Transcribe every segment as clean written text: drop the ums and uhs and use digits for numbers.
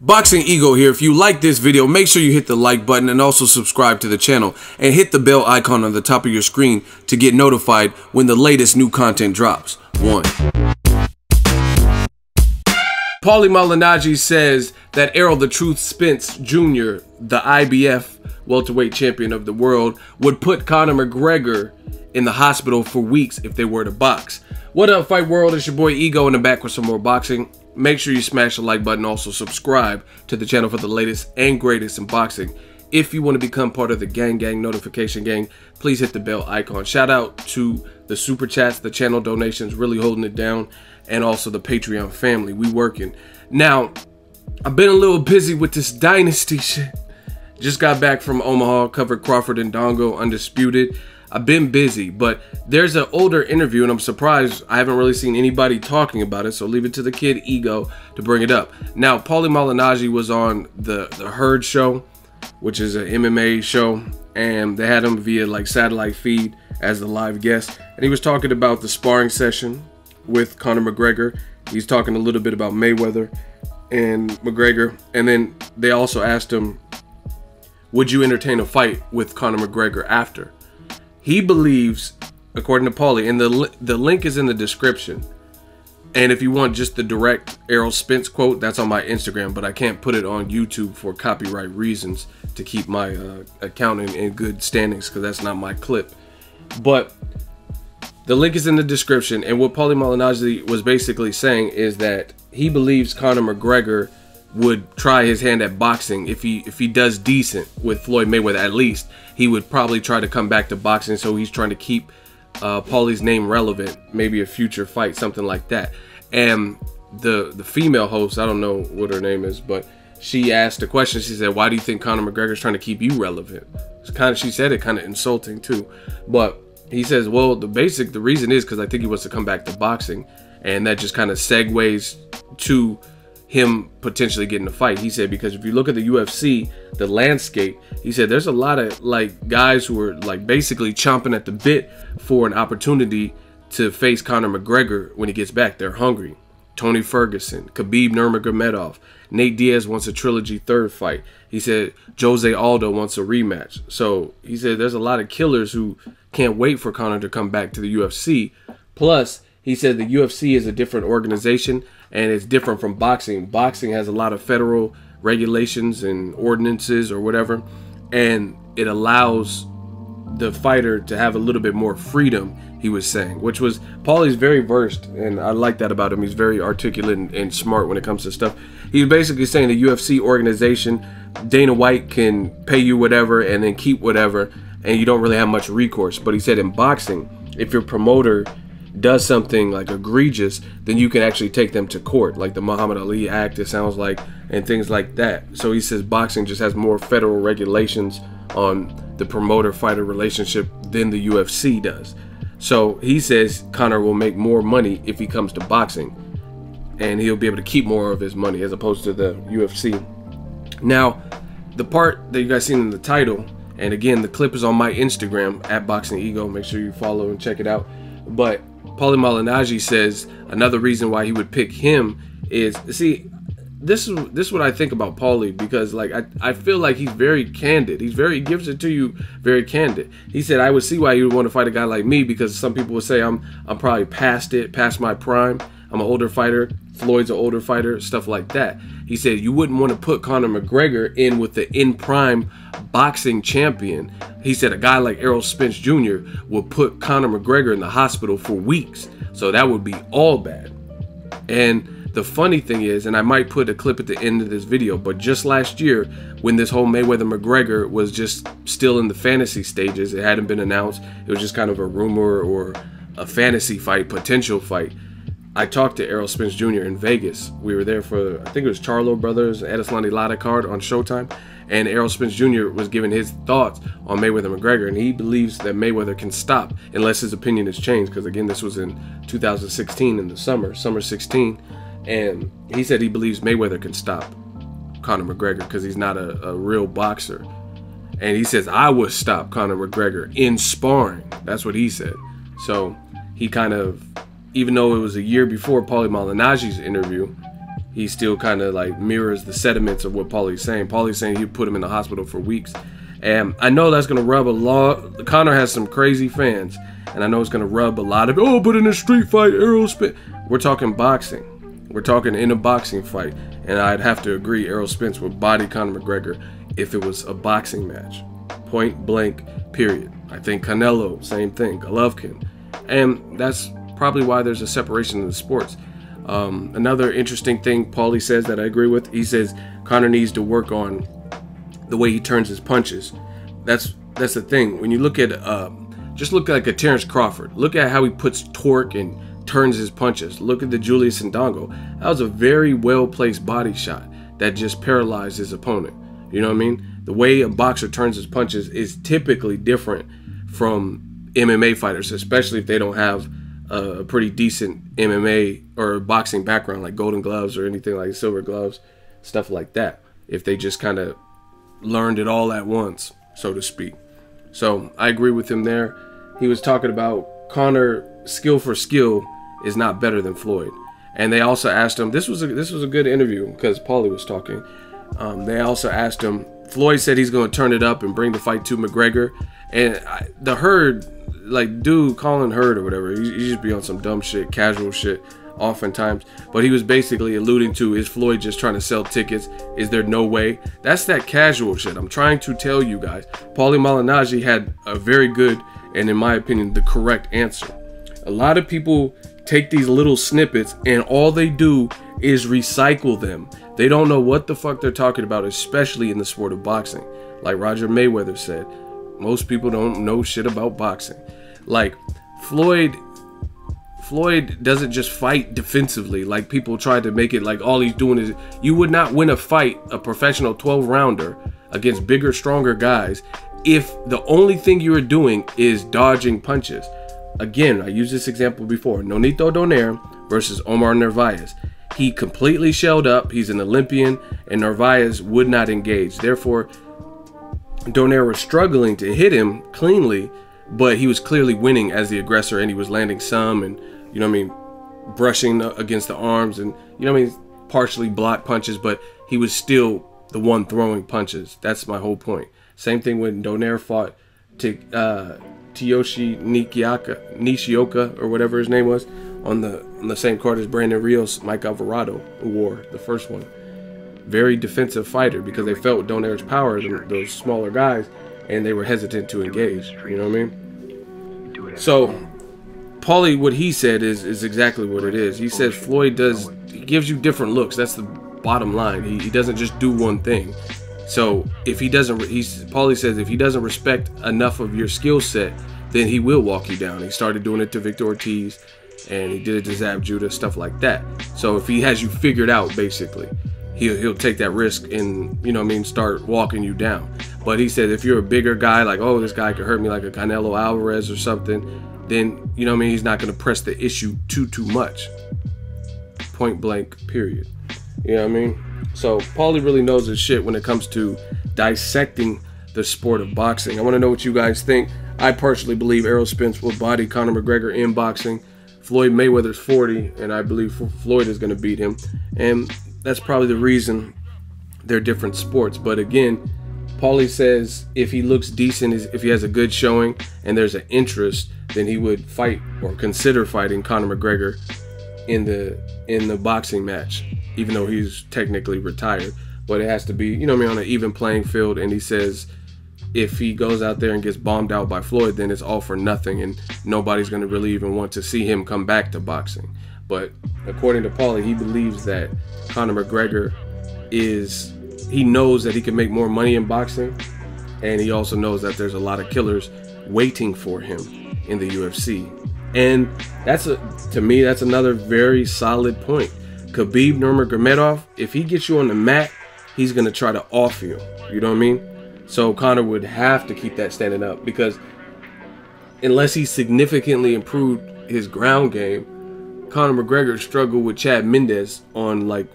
Boxingego here. If you like this video, make sure you hit the like button and also subscribe to the channel and hit the bell icon on the top of your screen to get notified when the latest new content drops. Paulie Malignaggi says that Errol "The Truth" Spence Jr., the IBF welterweight champion of the world, would put Conor McGregor in the hospital for weeks if they were to box. What up, Fight World? It's your boy Ego in the back with some more boxing. Make sure you smash the like button. Also subscribe to the channel for the latest and greatest in boxing. If you want to become part of the gang notification gang, please hit the bell icon. Shout out to the super chats, the channel donations, really holding it down, and also the Patreon family. We working. Now, I've been a little busy with this dynasty shit. Just got back from Omaha, covered Crawford and Dongo, undisputed. I've been busy, but there's an older interview, and I'm surprised I haven't really seen anybody talking about it, so leave it to the kid Ego to bring it up. Now, Paulie Malignaggi was on the Herd show, which is an MMA show, and they had him via like satellite feed as the live guest, and he was talking about the sparring session with Conor McGregor. He's talking a little bit about Mayweather and McGregor, and then they also asked him, would you entertain a fight with Conor McGregor after? He believes, according to Paulie, and the link is in the description, and if you want just the direct Errol Spence quote, that's on my Instagram, but I can't put it on YouTube for copyright reasons to keep my account in good standings, because that's not my clip. But the link is in the description, and what Paulie Malignaggi was basically saying is that he believes Conor McGregor would try his hand at boxing if he does decent with Floyd Mayweather. At least he would probably try to come back to boxing, so he's trying to keep Paulie's name relevant, maybe a future fight, something like that. And the female host, I don't know what her name is, but she asked a question. She said, why do you think Conor McGregor's trying to keep you relevant? It's kind of, she said it kind of insulting too, but he says, well, the reason is because I think he wants to come back to boxing, and that just kind of segues to him potentially getting a fight. He said, because if you look at the UFC, the landscape, he said there's a lot of like guys who are like basically chomping at the bit for an opportunity to face Conor McGregor when he gets back. They're hungry. Tony Ferguson, Khabib Nurmagomedov, Nate Diaz wants a trilogy third fight. He said Jose Aldo wants a rematch. So he said there's a lot of killers who can't wait for Conor to come back to the UFC. Plus, he said the UFC is a different organization and it's different from boxing. Boxing has a lot of federal regulations and ordinances or whatever, and it allows the fighter to have a little bit more freedom, he was saying, which was, Paulie's very versed, and I like that about him. He's very articulate and smart when it comes to stuff. He was basically saying the UFC organization, Dana White can pay you whatever and then keep whatever, and you don't really have much recourse. But he said in boxing, if your promoter does something like egregious, then you can actually take them to court, like the Muhammad Ali Act, it sounds like, and things like that. So he says boxing just has more federal regulations on the promoter-fighter relationship than the UFC does. So he says Conor will make more money if he comes to boxing, and he'll be able to keep more of his money as opposed to the UFC. Now, the part that you guys seen in the title, and again, the clip is on my Instagram at Boxingego. Make sure you follow and check it out. But Paulie Malignaggi says another reason why he would pick him is, see, this is what I think about Paulie, because like I feel like he's very candid. He gives it to you very candid. He said, I would see why you would want to fight a guy like me, because some people would say I'm probably past my prime. I'm an older fighter. Floyd's an older fighter, stuff like that. He said you wouldn't want to put Conor McGregor in with the in-prime boxing champion. He said a guy like Errol Spence Jr. will put Conor McGregor in the hospital for weeks. So that would be all bad. And the funny thing is, and I might put a clip at the end of this video, but just last year when this whole Mayweather-McGregor was just still in the fantasy stages, it hadn't been announced, it was just kind of a rumor or a fantasy fight, potential fight, I talked to Errol Spence Jr. in Vegas. We were there for, I think it was Charlo Brothers, Adeslani Lara card on Showtime, and Errol Spence Jr. was giving his thoughts on Mayweather-McGregor, and he believes that Mayweather can stop unless his opinion has changed, because again, this was in 2016 in the summer 16, and he said he believes Mayweather can stop Conor McGregor because he's not a real boxer. And he says, I would stop Conor McGregor in sparring. That's what he said. So he kind of, even though it was a year before Paulie Malignaggi's interview, he still kind of like mirrors the sentiments of what Paulie's saying. Paulie's saying he'd put him in the hospital for weeks. And I know that's going to rub a lot. Conor has some crazy fans. And I know it's going to rub a lot of, oh, but in a street fight, Errol Spence. We're talking boxing. We're talking in a boxing fight. And I'd have to agree, Errol Spence would body Conor McGregor if it was a boxing match. Point blank, period. I think Canelo, same thing. Golovkin. And that's probably why there's a separation in the sports. Another interesting thing Paulie says that I agree with, he says Conor needs to work on the way he turns his punches. That's the thing. When you look at, just look like a Terrence Crawford. Look at how he puts torque and turns his punches. Look at the Julius Ndongo. That was a very well-placed body shot that just paralyzed his opponent. You know what I mean? The way a boxer turns his punches is typically different from MMA fighters, especially if they don't have a pretty decent MMA or boxing background, like golden gloves or anything like silver gloves, stuff like that. If they just kind of learned it all at once, so to speak. So I agree with him there. He was talking about Conor skill for skill is not better than Floyd. And they also asked him, this was a good interview because Paulie was talking. They also asked him, Floyd said he's going to turn it up and bring the fight to McGregor. And the Herd, like dude calling Herd or whatever, he just be on some dumb shit, casual shit oftentimes. But he was basically alluding to, is Floyd just trying to sell tickets? Is there no way? That's that casual shit. I'm trying to tell you guys. Paulie Malignaggi had a very good, and in my opinion, the correct answer. A lot of people take these little snippets and all they do is recycle them. They don't know what the fuck they're talking about, especially in the sport of boxing. Like Roger Mayweather said, most people don't know shit about boxing. Like Floyd doesn't just fight defensively like people try to make it like all he's doing is, you would not win a fight, a professional 12-rounder against bigger, stronger guys if the only thing you are doing is dodging punches. Again, I used this example before. Nonito Donaire versus Omar Narvaez. He completely shelled up. He's an Olympian, and Narvaez would not engage. Therefore, Donaire was struggling to hit him cleanly, but he was clearly winning as the aggressor, and he was landing some and, you know what I mean, brushing against the arms and, you know what I mean, partially blocked punches, but he was still the one throwing punches. That's my whole point. Same thing when Donaire fought Tyoshi Nishioka or whatever his name was on the same card as Brandon Rios, Mike Alvarado wore the first one. Very defensive fighter because they felt Donaire's power, those smaller guys, and they were hesitant to engage. You know what I mean? So Paulie, what he said is exactly what it is. He says Floyd he gives you different looks. That's the bottom line. He doesn't just do one thing. So if he doesn't, Paulie says if he doesn't respect enough of your skill set, then he will walk you down. He started doing it to Victor Ortiz, and he did it to Zab Judah, stuff like that. So if he has you figured out, basically, he'll take that risk and, you know what I mean, start walking you down. But he said if you're a bigger guy, like, oh, this guy could hurt me like a Canelo Alvarez or something, then, you know what I mean, he's not going to press the issue too much. Point blank, period. You know what I mean? So Paulie really knows his shit when it comes to dissecting the sport of boxing. I want to know what you guys think. I personally believe Errol Spence will body Conor McGregor in boxing. Floyd Mayweather's 40, and I believe Floyd is going to beat him. And that's probably the reason they're different sports. But again, Paulie says if he looks decent, if he has a good showing and there's an interest, then he would fight or consider fighting Conor McGregor in the boxing match, even though he's technically retired. But it has to be, you know what I mean, on an even playing field. And he says if he goes out there and gets bombed out by Floyd, then it's all for nothing, and nobody's going to really even want to see him come back to boxing. But according to Paulie, he believes that Conor McGregor he knows that he can make more money in boxing, and he also knows that there's a lot of killers waiting for him in the UFC. And to me, that's another very solid point. Khabib Nurmagomedov, if he gets you on the mat, he's going to try to off you. You know what I mean? So Conor would have to keep that standing up, because unless he significantly improved his ground game, Conor McGregor struggled with Chad Mendes on like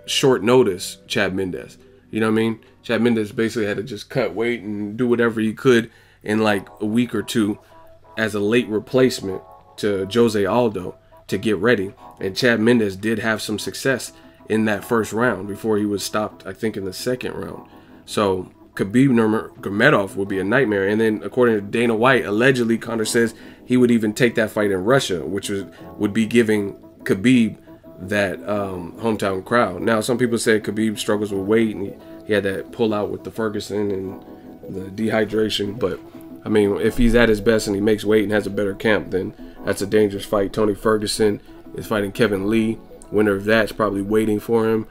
short notice. Chad Mendes, you know what I mean? Chad Mendes basically had to just cut weight and do whatever he could in like a week or two as a late replacement to Jose Aldo to get ready. And Chad Mendes did have some success in that first round before he was stopped, I think, in the second round. So Khabib Nurmagomedov would be a nightmare. And then according to Dana White, allegedly Conor says he would even take that fight in Russia, which would be giving Khabib that hometown crowd. Now, some people say Khabib struggles with weight, and he had that pull out with the Ferguson and the dehydration. But I mean, if he's at his best and he makes weight and has a better camp, then that's a dangerous fight. Tony Ferguson is fighting Kevin Lee. Winner of that's probably waiting for him.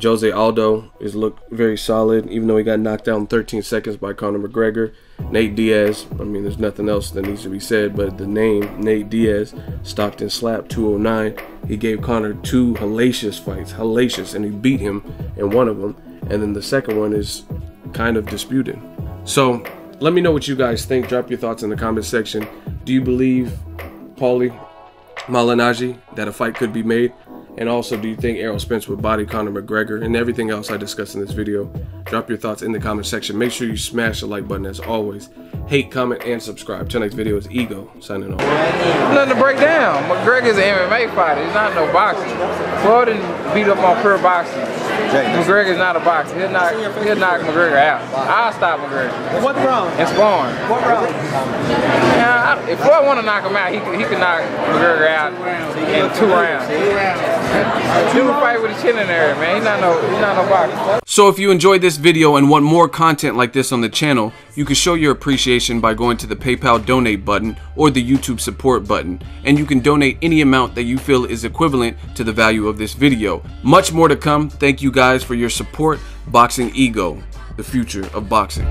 Jose Aldo is looked very solid, even though he got knocked out in 13 seconds by Conor McGregor. Nate Diaz, I mean, there's nothing else that needs to be said, but the name Nate Diaz, stopped and slapped, 209. He gave Conor 2 hellacious fights, hellacious, and he beat him in one of them. And then the second one is kind of disputed. So let me know what you guys think. Drop your thoughts in the comment section. Do you believe Paulie Malignaggi that a fight could be made? And also, do you think Errol Spence would body Conor McGregor? And everything else I discussed in this video, drop your thoughts in the comment section. Make sure you smash the like button as always. Hate, comment, and subscribe. Till next video is Ego signing off. Nothing to break down. McGregor's an MMA fighter. He's not no boxing. Floyd didn't beat up on pure boxing. McGregor's not a boxer. He'll knock McGregor out. I'll stop McGregor. What round? And sparring. What round? Yeah, if Floyd want to knock him out, he can knock McGregor out in 2 rounds. He would fight with his chin in there, man. He's not no boxer. So if you enjoyed this video and want more content like this on the channel, you can show your appreciation by going to the PayPal donate button or the YouTube support button, and you can donate any amount that you feel is equivalent to the value of this video. Much more to come. Thank you guys for your support. Boxing Ego, the future of boxing.